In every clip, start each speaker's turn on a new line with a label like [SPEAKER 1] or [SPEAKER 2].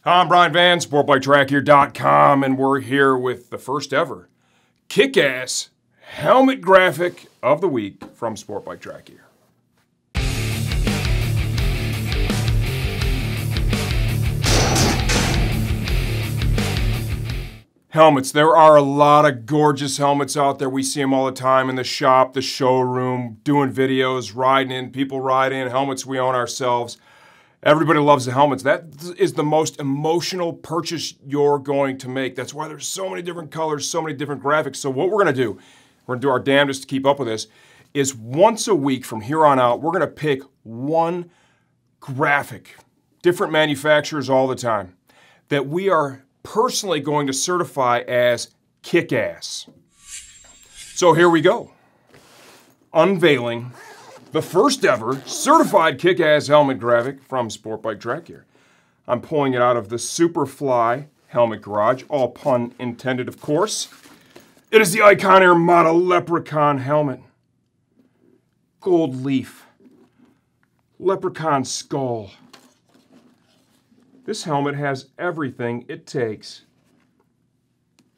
[SPEAKER 1] I'm Brian Van, SportbikeTrackHere.com, and we're here with the first ever kick-ass helmet graphic of the week from Sportbike Track Here. Helmets. There are a lot of gorgeous helmets out there. We see them all the time in the shop, the showroom, doing videos, riding in, people ride in, helmets we own ourselves. Everybody loves the helmets. That is the most emotional purchase you're going to make. That's why there's so many different colors, so many different graphics. So what we're going to do, we're going to do our damnedest to keep up with this, is once a week from here on out, we're going to pick one graphic, different manufacturers all the time, that we are personally going to certify as kick-ass. So here we go. Unveiling the first ever certified kick-ass helmet graphic from Sportbike Track Here. I'm pulling it out of the Superfly Helmet Garage, all pun intended, of course. It is the Icon Airmada Lepricon helmet. Gold leaf. Leprechaun skull. This helmet has everything it takes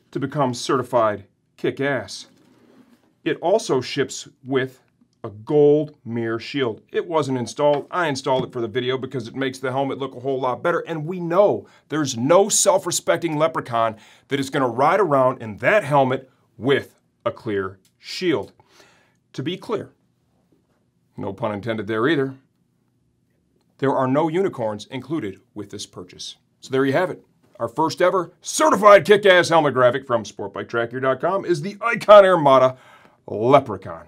[SPEAKER 1] to become certified kick-ass. It also ships with a gold mirror shield. It wasn't installed. I installed it for the video because it makes the helmet look a whole lot better. And we know there's no self-respecting leprechaun that is going to ride around in that helmet with a clear shield. To be clear, no pun intended there either, there are no unicorns included with this purchase. So there you have it. Our first ever certified kick-ass helmet graphic from SportbikeTrackHere.com is the Icon Airmada Lepricon.